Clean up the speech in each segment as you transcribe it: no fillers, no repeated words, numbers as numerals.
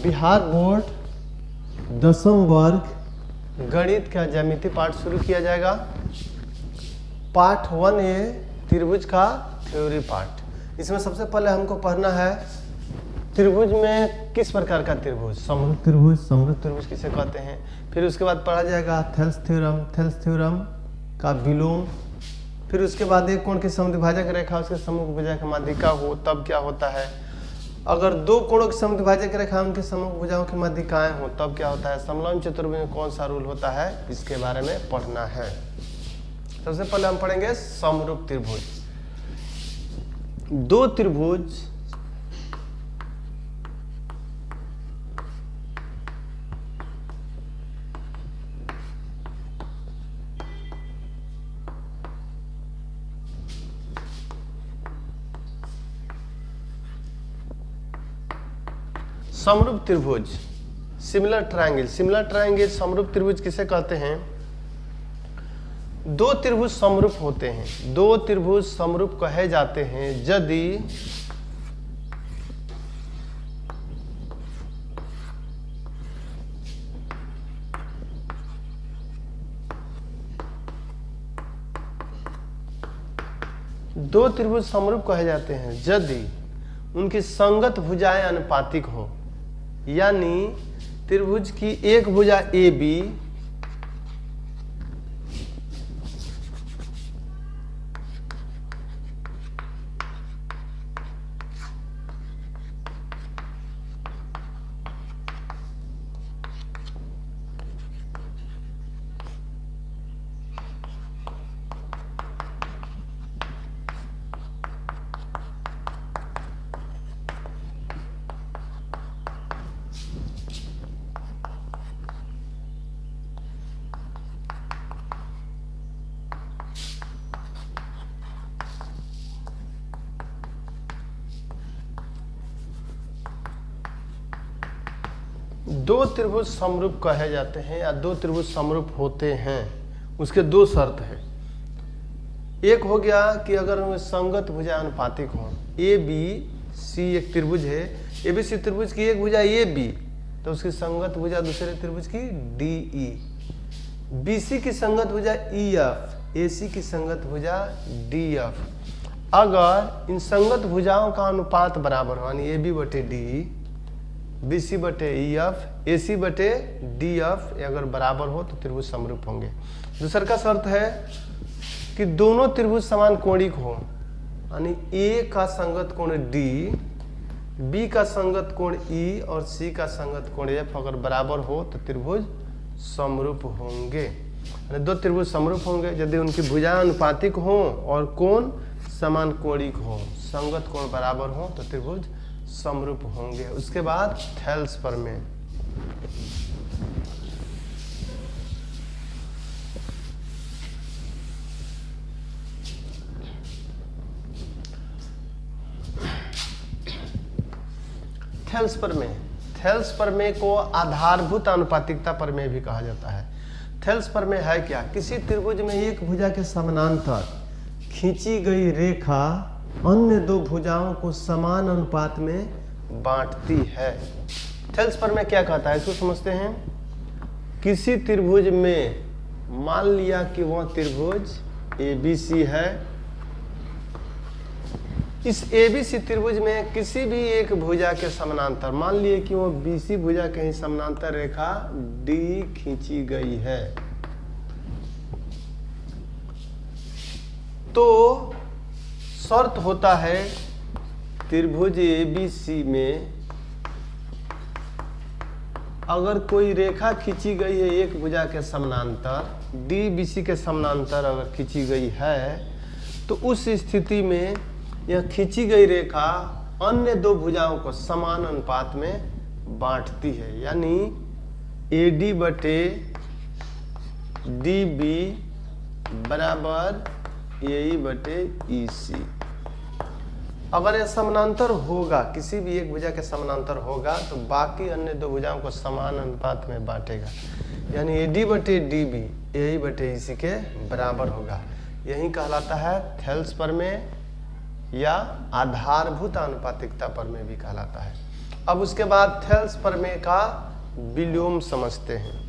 Bihar board 10वीं वर्ग गणित का ज्यामिति पाठ शुरू किया जाएगा। पार्ट 1A त्रिभुज का थ्योरी पार्ट। इसमें सबसे पहले हमको पढ़ना है त्रिभुज में किस प्रकार का त्रिभुज, समरूप त्रिभुज किसे कहते हैं। फिर उसके बाद पढ़ा जाएगा थेल्स थ्योरम का विलोम। फिर उसके बाद एक कोण की समद्विभाजक रेखा उसके समभुजा की माध्यिका हो तब क्या होता है। अगर दो कोणों की समद्विभाजक रेखा उनके समभुजाओं की माध्यिकाएं हो तब क्या होता है। समलंब चतुर्भुज में कौन सा रूल होता है, इसके बारे में पढ़ना है। सबसे पहले हम पढ़ेंगे समरूप त्रिभुज। दो त्रिभुज समरूप त्रिभुज, सिमिलर ट्रायंगल समरूप त्रिभुज किसे कहते हैं। दो त्रिभुज समरूप होते हैं, दो त्रिभुज समरूप कहे जाते हैं यदि दो त्रिभुज समरूप कहे जाते हैं यदि उनकी संगत भुजाएं अनुपातिक हो, यानी त्रिभुज की एक भुजा AB दो त्रिभुज समरूप कहे जाते हैं या दो त्रिभुज समरूप होते हैं, उसके दो शर्त है। एक हो गया कि अगर उनमें संगत भुजा अनुपातिक हो। ABC एक त्रिभुज है, ABC त्रिभुज की एक भुजा AB तो उसकी संगत भुजा दूसरे त्रिभुज की DE। BC की संगत भुजा EF, AC की संगत भुजा DF। अगर इन संगत भुजाओं का अनुपात बराबर हो, यानी AB बटे DE, BC बटे EF, AC बटे DF अगर बराबर हो तो त्रिभुज समरूप होंगे। दूसरा का शर्त है कि दोनों त्रिभुज समान कोणिक हो, यानी A का संगत कोण D, B का संगत कोण E और C का संगत कोण F अगर बराबर हो तो त्रिभुज समरूप होंगे। यानी दो त्रिभुज समरूप होंगे यदि उनकी भुजाएं अनुपातिक हो और कोण समान कोणिक हो, संगत कोण बराबर हो तो त्रिभुज समरूप होंगे। उसके बाद थेल्स प्रमेय। थेल्स प्रमेय को आधारभूत आनुपातिकता प्रमेय भी कहा जाता है। थेल्स प्रमेय है क्या, किसी त्रिभुज में एक भुजा के समानांतर खींची गई रेखा अन्य दो भुजाओं को समान अनुपात में बांटती है। थेल्स प्रमेय क्या कहता है, इसको समझते हैं। किसी त्रिभुज में मान लिया कि वह त्रिभुज ABC है, इस ABC त्रिभुज में किसी भी एक भुजा के समानांतर, मान लिए कि वह BC भुजा के ही समानांतर रेखा D खींची गई है, तो शर्त होता है त्रिभुज ABC में अगर कोई रेखा खींची गई है एक भुजा के समानांतर, DBC के समानांतर अगर खींची गई है तो उस स्थिति में यह खींची गई रेखा अन्य दो भुजाओं को समान अनुपात में बांटती है, यानी AD बटे DB बराबर AE बटे EC। अगर यह समानांतर होगा, किसी भी एक भुजा के समानांतर होगा तो बाकी अन्य दो भुजाओं को समान अनुपात में बांटेगा, यानी AD बटे DB AE बटे EC के बराबर होगा। यही कहलाता है थेल्स प्रमेय या आधारभूत आनुपातिकता प्रमेय भी कहलाता है। अब उसके बाद थेल्स प्रमेय का विलोम समझते हैं।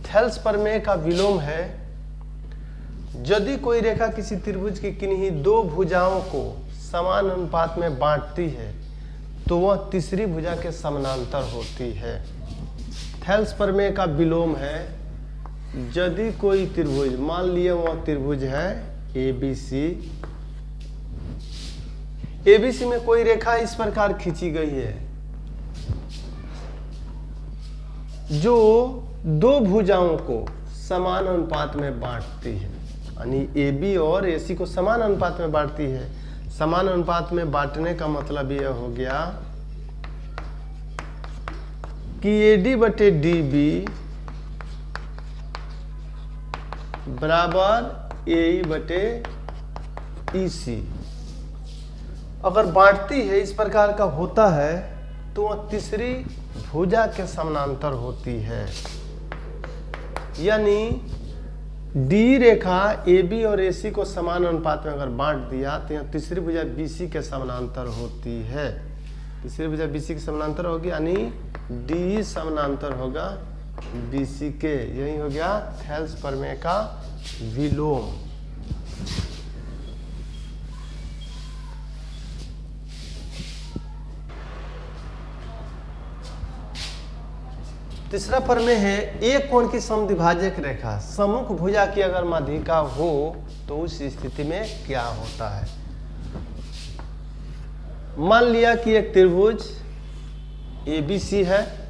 थेल्स प्रमेय का विलोम है, यदि कोई रेखा किसी त्रिभुज की किन्हीं दो भुजाओं को समान अनुपात में बांटती है तो वह तीसरी भुजा के समानांतर होती है। थेल्स प्रमेय का विलोम है, यदि कोई त्रिभुज, मान लिए वह त्रिभुज है ABC, ABC में कोई रेखा इस प्रकार खींची गई है जो दो भुजाओं को समान अनुपात में बांटती है, यानी AB और AC को समान अनुपात में बांटती है। समान अनुपात में बांटने का मतलब यह हो गया कि AD बटे DB बराबर AE बटे EC। अगर बांटती है, इस प्रकार का होता है, तो वह तीसरी भुजा के समानांतर होती है। यानी D रेखा AB और AC को समान अनुपात में अगर बांट दिया तो यह तीसरी भुजा BC के समानांतर होती है। तीसरी भुजा BC के समानांतर होगी, यानी D समानांतर होगा BC के। यही हो गया थेल्स प्रमेय का विलोम। तीसरा प्रमेय है, एक कोण की समद्विभाजक रेखा सम्मुख भुजा की अगर माध्यिका हो तो उस स्थिति में क्या होता है। मान लिया कि एक त्रिभुज ABC है,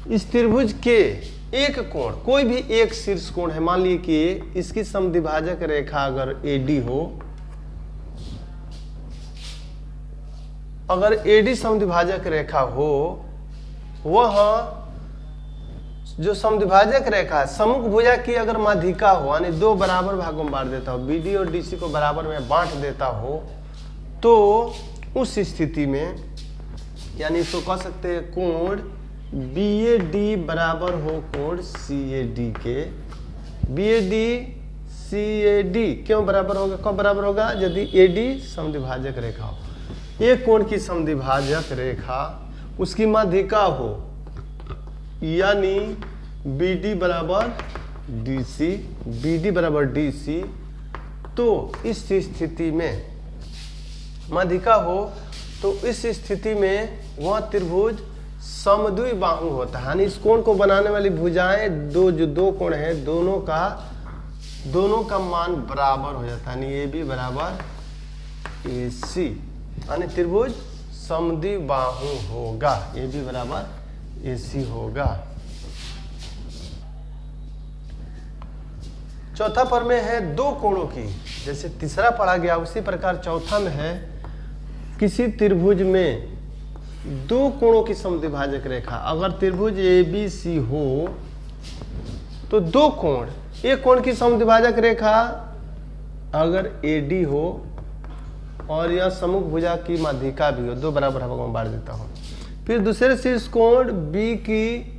इस त्रिभुज के एक कोण, कोई भी एक शीर्ष कोण है, मान लीजिए कि इसकी समद्विभाजक रेखा अगर AD हो, अगर AD समद्विभाजक रेखा हो, वह जो समद्विभाजक रेखा है सम्मुख भुजा की अगर माध्यिका हो, यानी दो बराबर भागों में बांट देता हो, BD और DC को बराबर में बांट देता हो, तो उस स्थिति में, यानी इसको कह सकते हैं कोण BAD बराबर हो कोण CAD के। BAD CAD क्यों बराबर होगा, कब बराबर होगा, यदि AD समद्विभाजक रेखा हो। एक कोण की समद्विभाजक रेखा उसकी माध्यिका हो, यानी BD बराबर DC, BD बराबर DC, तो इस स्थिति में माध्यिका हो, तो इस स्थिति में वह त्रिभुज समद्विबाहु होता है। यानी इस कोण को बनाने वाली भुजाएं जो दो कोण है, दोनों का मान बराबर हो जाता है, यानी AB बराबर AC, यानी त्रिभुज समद्विबाहु होगा, AB बराबर AC होगा। चौथा प्रमेय है दो कोणों की, जैसे तीसरा पढ़ा गया उसी प्रकार चौथा में है, किसी त्रिभुज में दो कोणों की समद्विभाजक रेखा, अगर त्रिभुज ABC हो तो दो कोण, एक कोण की समद्विभाजक रेखा अगर AD हो और यह सम्मुख भुजा की माध्यिका भी हो, दो बराबर भागों में बांट देता हूं। फिर दूसरे शीर्ष कोण B की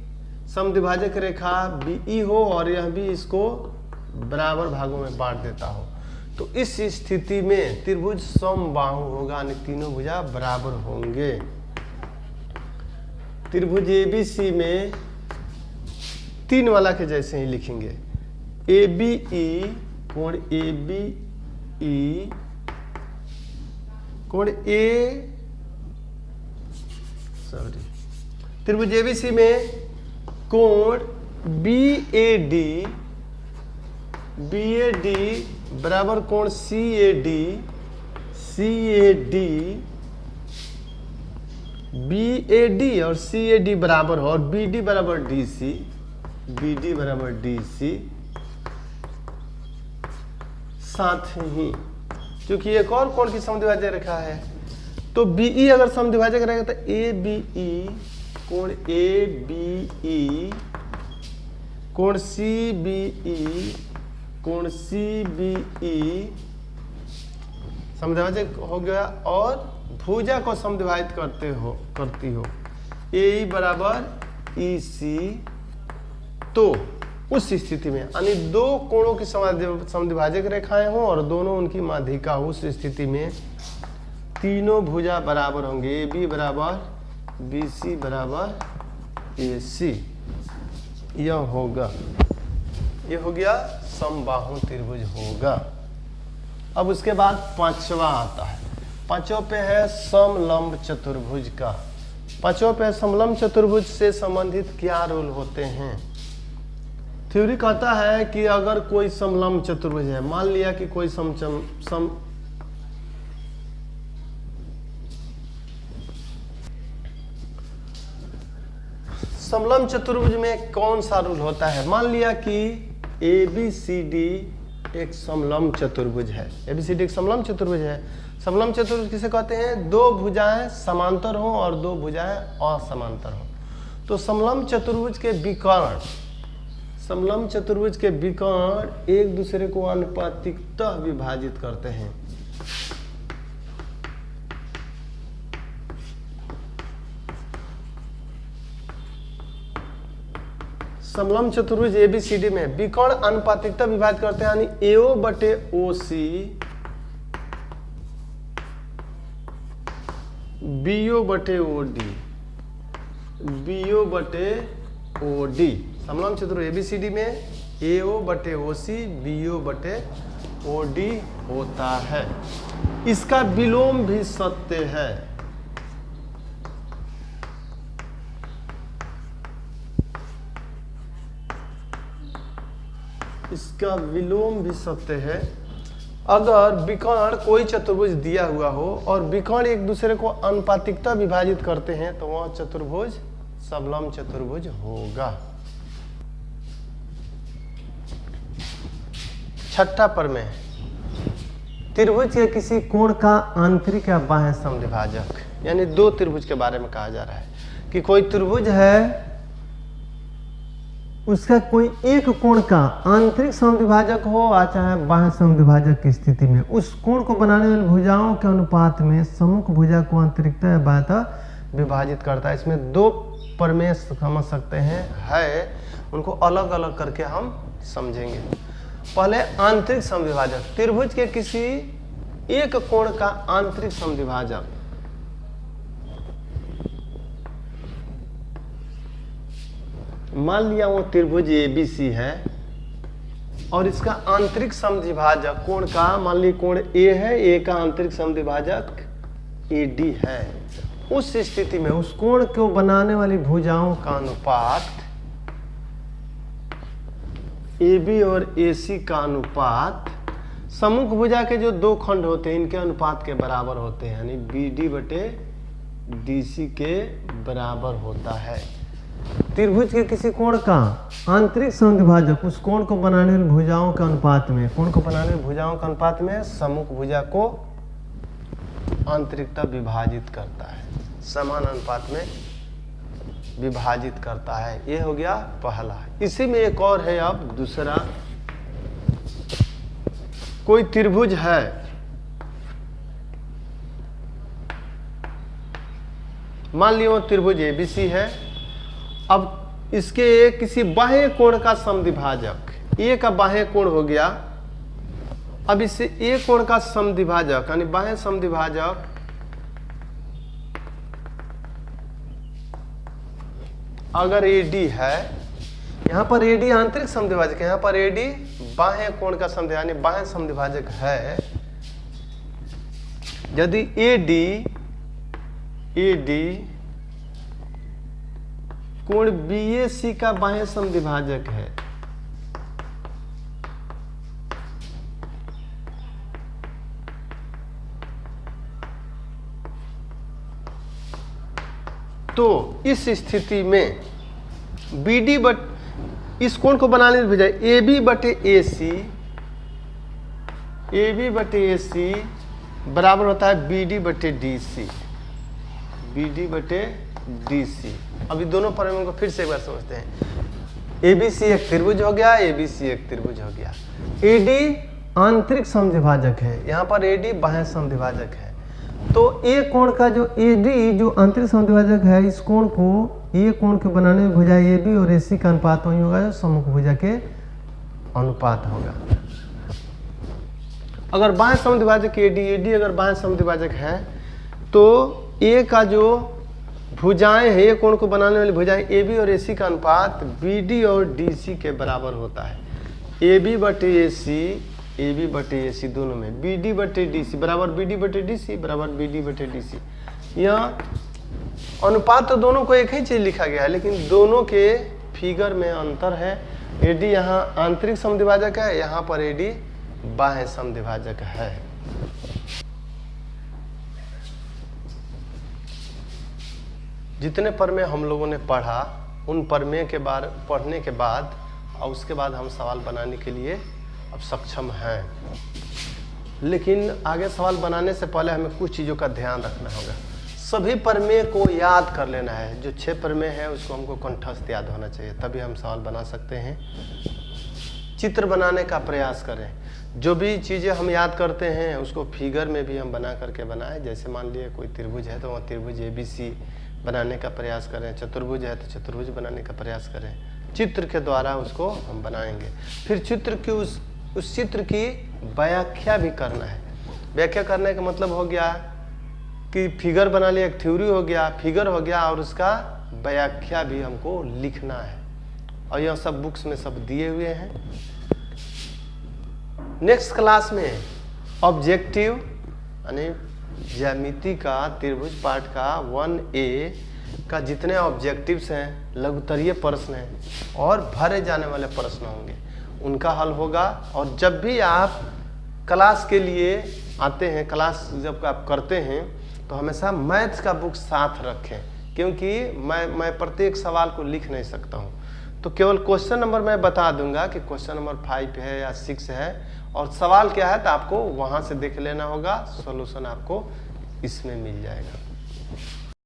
समद्विभाजक रेखा BE हो और यह भी इसको बराबर भागों में बांट देता हो, तो इस स्थिति में त्रिभुज समबाहु होगा, यानी तीनों भुजा बराबर होंगे। त्रिभुज ABC में तीन वाला के जैसे ही लिखेंगे, ABE कोण ABE कोण त्रिभुज ABC में कोण BAD बराबर कोण CAD BAD और CAD बराबर हो, और BD बराबर DC, साथ ही क्योंकि एक और कोण की समद्विभाजक रेखा है, तो BE अगर समद्विभाजक रहेगा तो ABE कोण ABE कोण CBE समद्विभाजक हो गया, और भुजा को समद्विभाजित करती हो AE बराबर EC, तो उस स्थिति में, यानी दो कोणों की समद्विभाजक रेखाएं हों और दोनों उनकी माध्यिका हो, उस स्थिति में तीनों भुजा बराबर होंगे। ए बी बराबर बी सी बराबर ए सी, यह होगा, ये हो गया समबाहु त्रिभुज होगा। अब उसके बाद पांचवा आता है, पांचों पे है समलंब चतुर्भुज का। पांचों पे समलंब चतुर्भुज से संबंधित क्या रूल होते हैं? थ्योरी कहता है कि अगर कोई समलंब चतुर्भुज है, मान लिया कि कोई समलंब चतुर्भुज में कौन सा रूल होता है? मान लिया कि ए बी सी डी एक समलंब चतुर्भुज है। ए बी सी डी एक समलंब चतुर्भुज है। समलंब चतुर्भुज किसे कहते हैं? दो भुजाएं समांतर हो और दो भुजाएं असमांतर हो। तो समलंब चतुर्भुज के विकर्ण, समलंब चतुर्भुज के विकर्ण एक दूसरे को आनुपातिकतः विभाजित करते हैं। समलंब चतुर्भुज एबीसीडी में विकर्ण अनुपातिकता विभाजित करते हैं, यानी एओ बटे ओ सी बीओ बटे ओ डी, बीओ बटे ओ डी। समलंब चतुर्भुज एबीसीडी में एओ बटे ओ सी बीओ बटे ओ डी होता है। इसका विलोम भी सत्य है। इसका विलोम भी सत्य है। अगर विकर्ण कोई चतुर्भुज दिया हुआ हो और विकर्ण एक दूसरे को अनुपातिकता विभाजित करते हैं तो वह चतुर्भुज समलंब चतुर्भुज होगा। छठा प्रमेय, त्रिभुज के किसी कोण का आंतरिक या बाह्य समद्विभाजक, यानी दो त्रिभुज के बारे में कहा जा रहा है कि कोई त्रिभुज है, उसका कोई एक कोण का आंतरिक समद्विभाजक हो या चाहे बाह्य समद्विभाजक की स्थिति में, उस कोण को बनाने वाली भुजाओं के अनुपात में सम्मुख भुजा को आंतरिकता या बाह्यता विभाजित करता है। इसमें दो प्रमेय समझ सकते हैं, है उनको अलग अलग करके हम समझेंगे। पहले आंतरिक समद्विभाजक, त्रिभुज के किसी एक कोण का आंतरिक समद्विभाजक, मान लिया वो त्रिभुज एबीसी है और इसका आंतरिक समद्विभाजक कोण का, मान ली कोण ए है, ए का आंतरिक समद्विभाजक एडी है। उस स्थिति में उस कोण को बनाने वाली भुजाओं का अनुपात AB और AC का अनुपात सम्मुख भुजा के जो दो खंड होते हैं इनके अनुपात के बराबर होते हैं, यानी BD बटे DC के बराबर होता है। त्रिभुज के किसी कोण का आंतरिक समद्विभाजक उस कोण को बनाने वाली भुजाओं के अनुपात में, कोण को बनाने वाली भुजाओं के अनुपात में सम्मुख भुजा को आंतरिकता विभाजित करता है, समान अनुपात में विभाजित करता है। ये हो गया पहला। इसी में एक और है, अब दूसरा, कोई त्रिभुज है, मान लिया वो त्रिभुज एबीसी है। अब इसके किसी बाह्य कोण का समद्विभाजक, ए का बाह्य कोण हो गया, अब इससे ए कोण का समद्विभाजक यानी बाह्य समद्विभाजक अगर AD है, यहाँ पर AD आंतरिक समद्विभाजक है, यहाँ पर AD बाह्य कोण का समद्विभाजक यानी बाह्य समद्विभाजक है। यदि AD कोण BAC का बाह्य समद्विभाजक है, तो इस स्थिति में BD बट इस कोण को बनाने की बजाय AB बटे AC बराबर होता है BD बटे DC, BD बटे DC। अभी दोनों प्रमेयों को फिर से एक बार समझते हैं। ABC एक त्रिभुज हो गया, ABC एक त्रिभुज हो गया। AD आंतरिक समद्विभाजक है, यहाँ पर AD बाह्य समद्विभाजक है। तो ए कोण का जो AD जो आंतरिक समद्विभाजक है, इस कोण को ये कोण के बनाने में भुजा ए बी और AC का अनुपात वही होगा जो सम्मुख भुजा के अनुपात होगा। अगर बाह्य समद्विभाजक AD अगर बाह्य समद्विभाजक है तो ए का जो भुजाएं है, कोण को बनाने वाली भुजाएं AB और AC का अनुपात BD और DC के बराबर होता है। AB बटे AC दोनों में, BD बटे DC बराबर BD बटे DC बराबर BD बटे DC। यह अनुपात तो दोनों को एक ही चीज लिखा गया है, लेकिन दोनों के फिगर में अंतर है। AD यहाँ आंतरिक समद्विभाजक है, यहाँ पर AD बाह्य समद्विभाजक है। जितने प्रमेय हम लोगों ने पढ़ा, उन प्रमेय के बारे पढ़ने के बाद और उसके बाद हम सवाल बनाने के लिए अब सक्षम हैं। लेकिन आगे सवाल बनाने से पहले हमें कुछ चीज़ों का ध्यान रखना होगा। सभी प्रमेय को याद कर लेना है। जो 6 प्रमेय है उसको हमको कंठस्थ याद होना चाहिए, तभी हम सवाल बना सकते हैं। चित्र बनाने का प्रयास करें। जो भी चीज़ें हम याद करते हैं उसको फिगर में भी हम बना करके बनाएं। जैसे मान लिए कोई त्रिभुज है तो वह त्रिभुज ABC बनाने का प्रयास करें, चतुर्भुज है तो चतुर्भुज बनाने का प्रयास करें। चित्र के द्वारा उसको हम बनाएंगे। फिर चित्र की उस चित्र की व्याख्या भी करना है। व्याख्या करने का मतलब हो गया कि फिगर बना लिया, एक थ्योरी हो गया, फिगर हो गया, और उसका व्याख्या भी हमको लिखना है। और यह सब बुक्स में सब दिए हुए हैं। नेक्स्ट क्लास में ऑब्जेक्टिव यानी ज्यामिति का त्रिभुज पाठ का 1A का जितने ऑब्जेक्टिव्स हैं, लघुत्तरीय प्रश्न हैं और भरे जाने वाले प्रश्न होंगे, उनका हल होगा। और जब भी आप क्लास के लिए आते हैं, क्लास जब आप करते हैं तो हमेशा मैथ्स का बुक साथ रखें, क्योंकि मैं प्रत्येक सवाल को लिख नहीं सकता हूँ। तो केवल क्वेश्चन नंबर मैं बता दूंगा कि क्वेश्चन नंबर 5 है या 6 है, और सवाल क्या है तो आपको वहाँ से देख लेना होगा, सॉल्यूशन आपको इसमें मिल जाएगा।